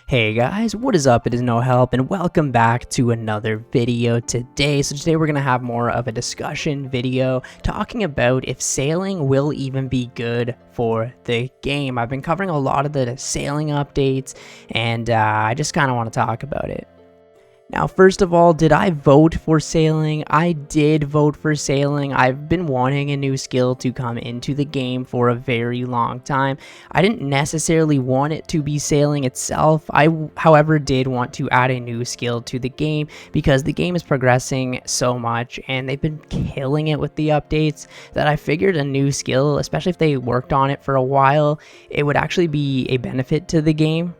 Hey guys, what is up? It is No Help and welcome back to another video today. So today we're going to have more of a discussion video talking about if sailing will even be good for the game. I've been covering a lot of the sailing updates and I just kind of want to talk about it. Now, first of all, did I vote for sailing? I did vote for sailing. I've been wanting a new skill to come into the game for a very long time. I didn't necessarily want it to be sailing itself. I, however, did want to add a new skill to the game because the game is progressing so much and they've been killing it with the updates that I figured a new skill, especially if they worked on it for a while, it would actually be a benefit to the game.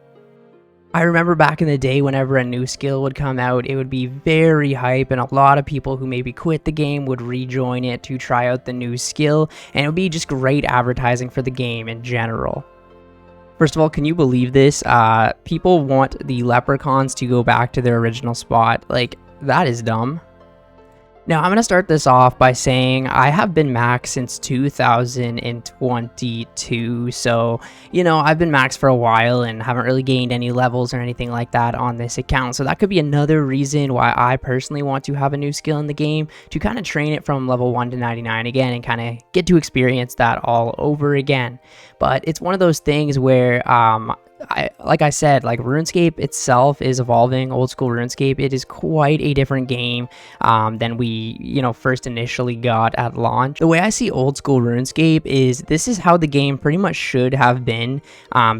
I remember back in the day whenever a new skill would come out, it would be very hype and a lot of people who maybe quit the game would rejoin it to try out the new skill, and it would be just great advertising for the game in general. First of all, can you believe this? People want the leprechauns to go back to their original spot. Like, that is dumb. Now, I'm going to start this off by saying I have been max since 2022, so, I've been max for a while and haven't really gained any levels or anything like that on this account, so that could be another reason why I personally want to have a new skill in the game, to kind of train it from level 1 to 99 again and kind of get to experience that all over again. But it's one of those things where, like I said, RuneScape itself is evolving. Old School Runescape, it is quite a different game than we, first initially got at launch. The way I see Old School Runescape is this is how the game pretty much should have been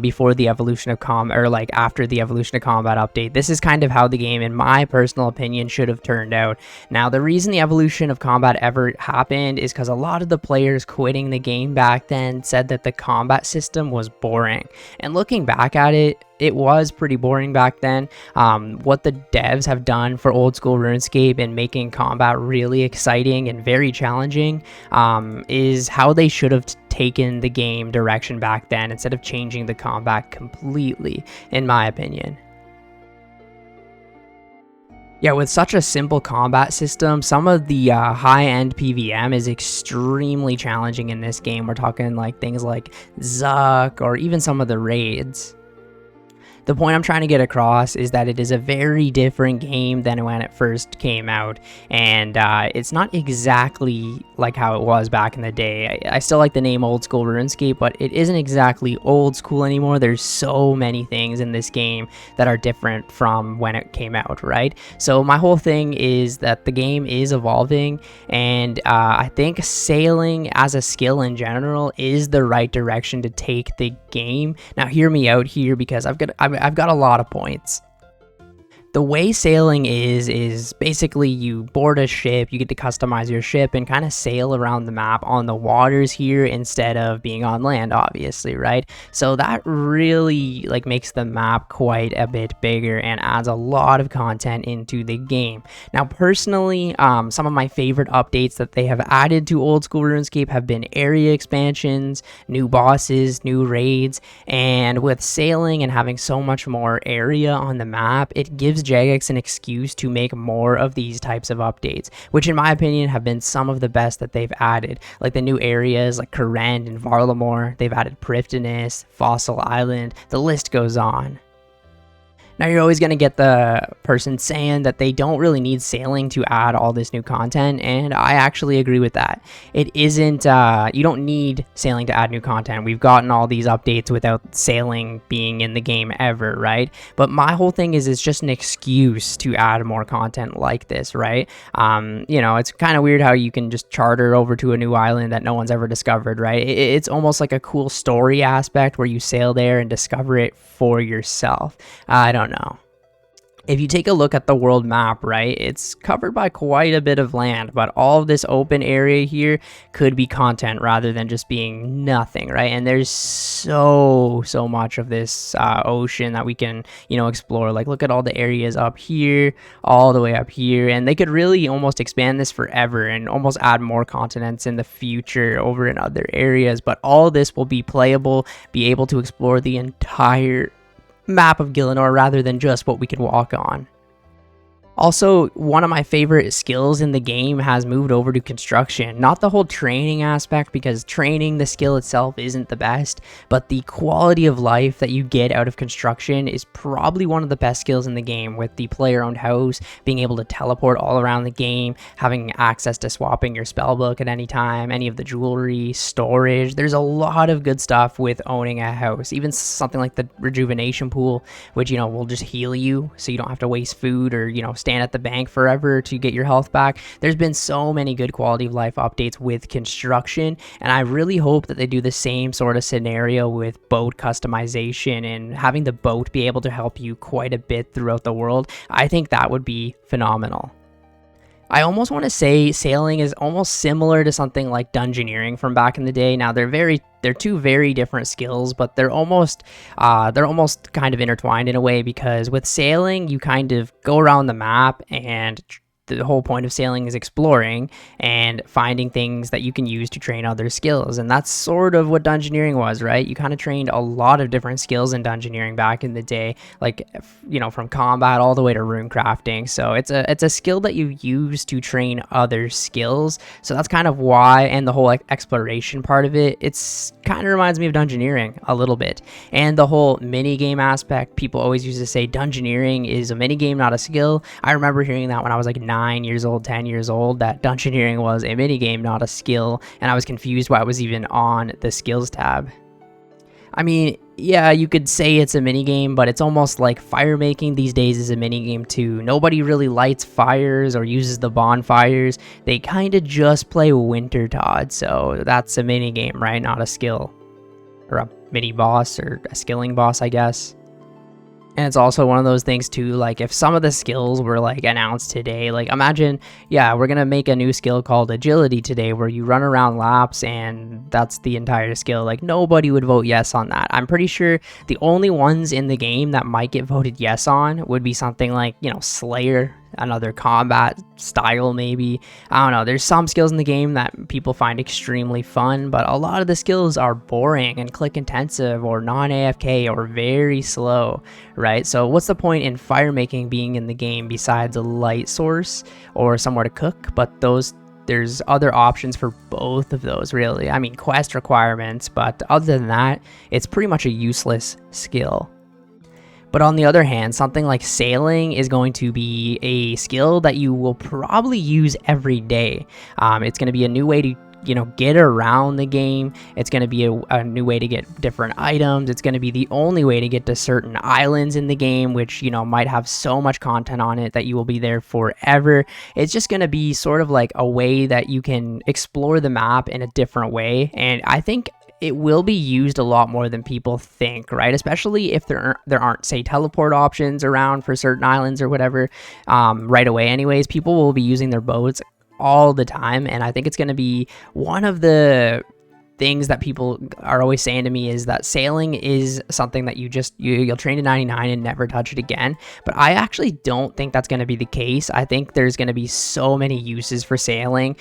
before the evolution of combat, or after the evolution of combat update. This is kind of how the game, in my personal opinion, should have turned out. Now, the reason the evolution of combat ever happened is because a lot of the players quitting the game back then said that the combat system was boring. And looking back at it, it was pretty boring back then. What the devs have done for Old School RuneScape and making combat really exciting and very challenging is how they should have taken the game direction back then instead of changing the combat completely, in my opinion. Yeah, with such a simple combat system, some of the high-end PVM is extremely challenging in this game. We're talking things like Zuck or even some of the raids. The point I'm trying to get across is that it is a very different game than when it first came out, and it's not exactly like how it was back in the day. I still like the name Old School RuneScape, but it isn't exactly old school anymore. There's so many things in this game that are different from when it came out, right? So my whole thing is that the game is evolving, and I think sailing as a skill in general is the right direction to take the game. Now, hear me out here because I've got a lot of points. The way sailing is basically you board a ship, you get to customize your ship and kind of sail around the map on the waters here instead of being on land, obviously, right? So that really makes the map quite a bit bigger and adds a lot of content into the game. Now, personally, some of my favorite updates that they have added to Old School RuneScape have been area expansions, new bosses, new raids, and with sailing and having so much more area on the map, it gives Jagex an excuse to make more of these types of updates, which in my opinion have been some of the best that they've added, like the new areas like Karen and Varlamore. They've added Prifddinas, Fossil Island, the list goes on. Now, you're always going to get the person saying that they don't really need sailing to add all this new content, and I actually agree with that. It isn't, you don't need sailing to add new content. We've gotten all these updates without sailing being in the game ever, right? But my whole thing is it's just an excuse to add more content like this, right? It's kind of weird how you can just charter over to a new island that no one's ever discovered, right? It's almost like a cool story aspect where you sail there and discover it for yourself. I don't know. If you take a look at the world map, right, it's covered by quite a bit of land, but all of this open area here could be content rather than just being nothing, right? And there's so much of this ocean that we can, explore. Look at all the areas up here, all the way up here, and they could really almost expand this forever and almost add more continents in the future over in other areas, but all this will be playable, be able to explore the entire map of Gielinor rather than just what we can walk on. Also, one of my favorite skills in the game has moved over to construction. Not the whole training aspect, because training, the skill itself isn't the best, but the quality of life that you get out of construction is probably one of the best skills in the game, with the player-owned house, being able to teleport all around the game, having access to swapping your spellbook at any time, any of the jewelry, storage. There's a lot of good stuff with owning a house. Even something like the rejuvenation pool, which, will just heal you so you don't have to waste food or, stand at the bank forever to get your health back. There's been so many good quality of life updates with construction, and I really hope that they do the same sort of scenario with boat customization and having the boat be able to help you quite a bit throughout the world. I think that would be phenomenal. I almost want to say sailing is almost similar to something like Dungeoneering from back in the day. Now they're two very different skills, but they're almost kind of intertwined in a way, because with sailing you kind of go around the map, and the whole point of sailing is exploring and finding things that you can use to train other skills. And that's sort of what Dungeoneering was, right? You kind of trained a lot of different skills in Dungeoneering back in the day, like, from combat all the way to rune crafting. So it's a skill that you use to train other skills. So that's kind of why, and the whole exploration part of it, it's kind of reminds me of Dungeoneering a little bit. And the whole mini game aspect, people always used to say Dungeoneering is a mini game, not a skill. I remember hearing that when I was like 9 years old, 10 years old, that Dungeoneering was a mini game, not a skill, and I was confused why it was even on the skills tab. I mean, yeah, you could say it's a mini game, but it's almost like fire making these days is a mini game too. Nobody really lights fires or uses the bonfires. They kind of just play Wintertodt, so that's a mini game, right? Not a skill, or a mini boss, or a skilling boss, I guess. And it's also one of those things too, like if some of the skills were like announced today, like imagine, yeah, we're going to make a new skill called agility today where you run around laps and that's the entire skill. Like nobody would vote yes on that. I'm pretty sure the only ones in the game that might get voted yes on would be something like, Slayer, another combat style maybe. I don't know. There's some skills in the game that people find extremely fun, but a lot of the skills are boring and click intensive or non-AFK or very slow, right? So what's the point in fire making being in the game besides a light source or somewhere to cook? But there's other options for both of those, really. I mean, quest requirements, but other than that, it's pretty much a useless skill. But on the other hand, something like sailing is going to be a skill that you will probably use every day. It's going to be a new way to get around the game. It's going to be a new way to get different items. It's going to be the only way to get to certain islands in the game, which might have so much content on it that you will be there forever. It's just going to be sort of like a way that you can explore the map in a different way, and I think it will be used a lot more than people think, right? Especially if there aren't, say, teleport options around for certain islands or whatever right away. Anyways, people will be using their boats all the time, and I think it's going to be one of the things that people are always saying to me is that sailing is something that you'll train to 99 and never touch it again. But I actually don't think that's going to be the case. I think there's going to be so many uses for sailing,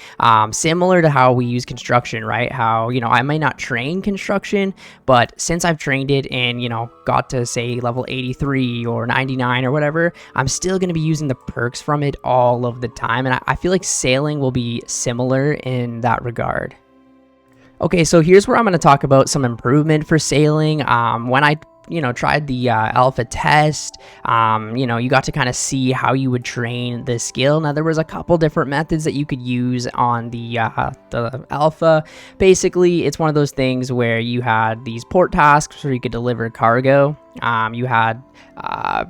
similar to how we use construction, right? How, I might not train construction, but since I've trained it and, got to say level 83 or 99 or whatever, I'm still going to be using the perks from it all of the time. And I feel like sailing will be similar in that regard. Okay, so here's where I'm going to talk about some improvement for sailing. When I tried the alpha test, you got to kind of see how you would train the skill. Now, there was a couple different methods that you could use on the alpha. Basically, it's one of those things where you had these port tasks where you could deliver cargo. You had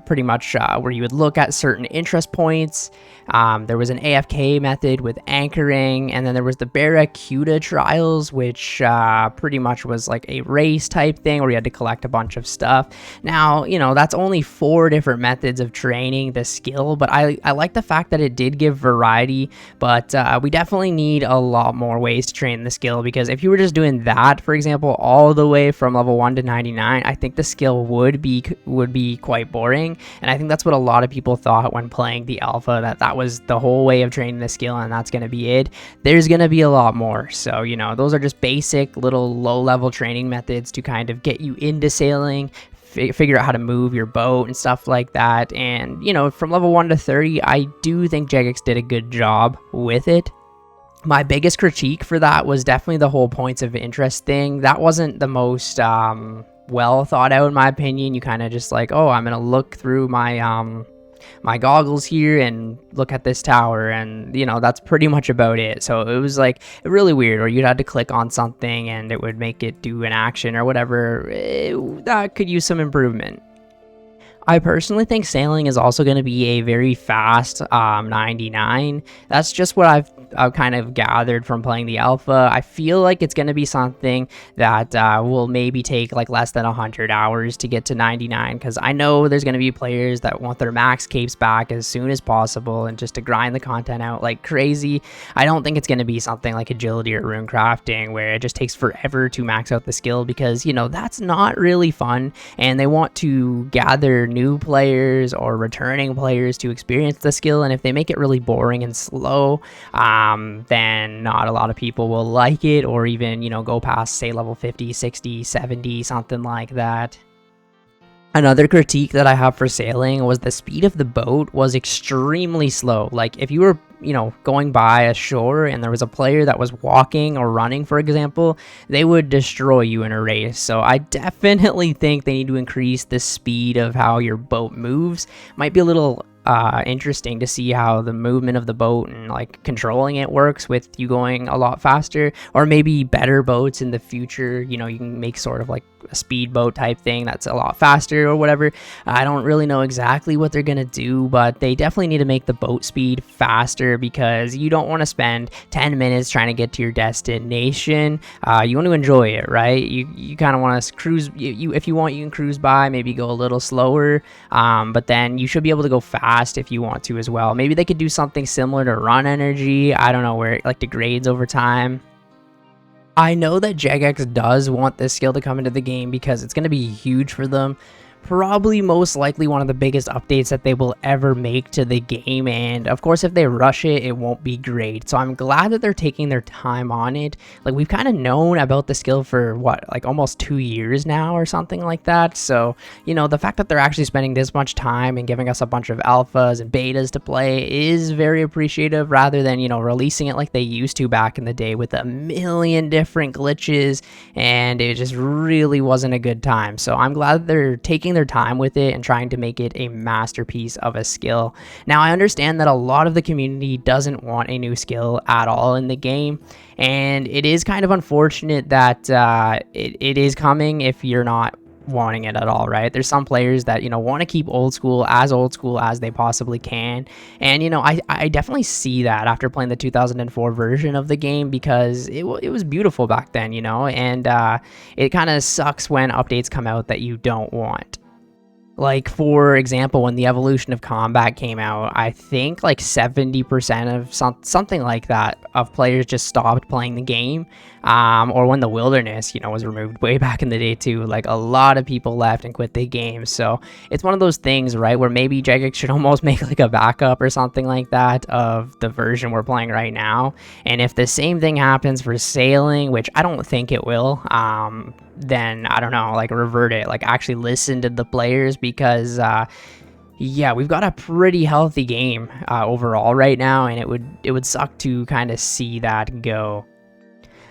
pretty much where you would look at certain interest points. There was an AFK method with anchoring, and then there was the Barracuda trials, which pretty much was like a race type thing where you had to collect a bunch of stuff. Now, that's only 4 different methods of training the skill, but I like the fact that it did give variety, but we definitely need a lot more ways to train the skill, because if you were just doing that, for example, all the way from level 1 to 99, I think the skill would be quite boring, and I think that's what a lot of people thought when playing the alpha, that was the whole way of training the skill and that's going to be it. There's going to be a lot more, so those are just basic little low-level training methods to kind of get you into sailing, figure out how to move your boat and stuff like that. And, you know, from level 1 to 30, I do think Jagex did a good job with it. My biggest critique for that was definitely the whole points of interest thing. That wasn't the most well thought out, in my opinion. You kind of just like, oh, I'm gonna look through my my goggles here and look at this tower, and you know, that's pretty much about it. So it was like really weird, or you'd have to click on something and it would make it do an action or whatever. That could use some improvement. I personally think sailing is also going to be a very fast 99. That's just what I've kind of gathered from playing the alpha. I feel like it's going to be something that will maybe take like less than 100 hours to get to 99, because I know there's going to be players that want their max capes back as soon as possible and just to grind the content out like crazy. I don't think it's going to be something like agility or rune crafting where it just takes forever to max out the skill, because, you know, that's not really fun, and they want to gather new players or returning players to experience the skill. And if they make it really boring and slow, then not a lot of people will like it, or even, you know, go past, say, level 50, 60, 70, something like that. Another critique that I have for sailing was the speed of the boat was extremely slow. Like if you were, you know, going by a shore and there was a player that was walking or running, for example, they would destroy you in a race. So I definitely think they need to increase the speed of how your boat moves. Might be a little interesting to see how the movement of the boat and like controlling it works with you going a lot faster, or maybe better boats in the future. You know, you can make sort of like a speedboat type thing that's a lot faster or whatever. I don't really know exactly what they're gonna do, but they definitely need to make the boat speed faster, because you don't want to spend 10 minutes trying to get to your destination. You want to enjoy it, right? You kind of want to cruise. If you want, you can cruise by, maybe go a little slower, but then you should be able to go fast if you want to as well. Maybe they could do something similar to run energy. I don't know, where it like degrades over time. I know that Jagex does want this skill to come into the game because it's going to be huge for them. Probably most likely one of the biggest updates that they will ever make to the game, and of course if they rush it, it won't be great. So I'm glad that they're taking their time on it. Like, we've kind of known about the skill for what, like almost 2 years now or something like that. So, you know, the fact that they're actually spending this much time and giving us a bunch of alphas and betas to play is very appreciative, rather than, you know, releasing it like they used to back in the day with a million different glitches, and it just really wasn't a good time. So I'm glad that they're taking their time with it and trying to make it a masterpiece of a skill. Now, I understand that a lot of the community doesn't want a new skill at all in the game, and it is kind of unfortunate that it is coming if you're not wanting it at all, right? There's some players that, you know, want to keep old school as they possibly can, and, you know, I definitely see that after playing the 2004 version of the game, because it was beautiful back then, you know, and it kind of sucks when updates come out that you don't want. Like, for example, when the evolution of combat came out, I think like 70% of something like that of players just stopped playing the game. Or when the wilderness, you know, was removed way back in the day too, like a lot of people left and quit the game. So it's one of those things, right, where maybe Jagex should almost make like a backup or something like that of the version we're playing right now. And if the same thing happens for sailing, which I don't think it will, then I don't know, like revert it, like actually listen to the players, because yeah, we've got a pretty healthy game overall right now, and it would suck to kind of see that go.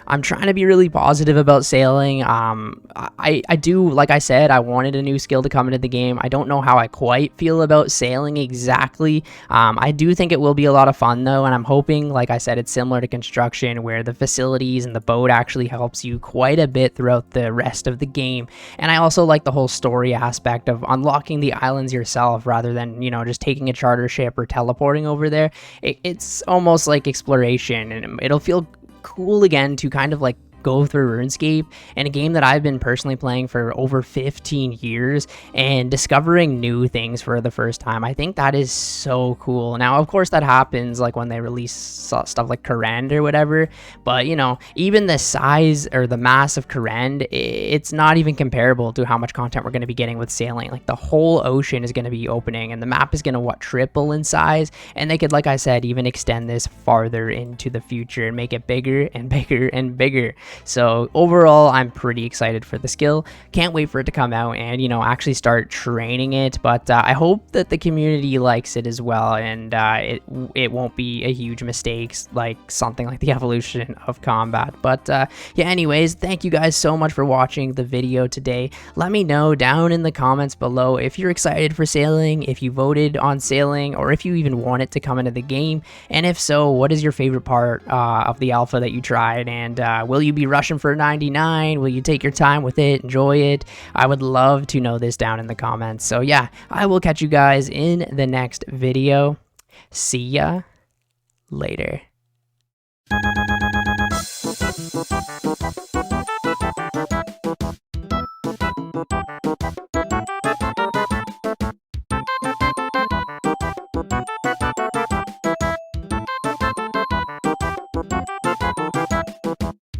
I'm trying to be really positive about sailing. I do, like I said, I wanted a new skill to come into the game. I don't know how I quite feel about sailing exactly. I do think it will be a lot of fun though, and I'm hoping, like I said, it's similar to construction, where the facilities and the boat actually helps you quite a bit throughout the rest of the game. And I also like the whole story aspect of unlocking the islands yourself, rather than, you know, just taking a charter ship or teleporting over there. It's almost like exploration, and it'll feel cool again to kind of like go through RuneScape, and a game that I've been personally playing for over 15 years, and discovering new things for the first time. I think that is so cool. Now, of course, that happens like when they release stuff like Karen or whatever, but, you know, even the size or the mass of Karen, it's not even comparable to how much content we're going to be getting with sailing. Like, the whole ocean is going to be opening, and the map is going to triple in size, and they could, like I said, even extend this farther into the future and make it bigger and bigger and bigger. So overall, I'm pretty excited for the skill. Can't wait for it to come out and, you know, actually start training it. But I hope that the community likes it as well, and it won't be a huge mistake like something like the evolution of combat. But yeah, anyways, thank you guys so much for watching the video today. Let me know down in the comments below if you're excited for sailing, if you voted on sailing, or if you even want it to come into the game. And if so, what is your favorite part of the alpha that you tried? And will you be rushing for 99? Will you take your time with it, enjoy it? I would love to know this down in the comments. So yeah, I will catch you guys in the next video. See ya later.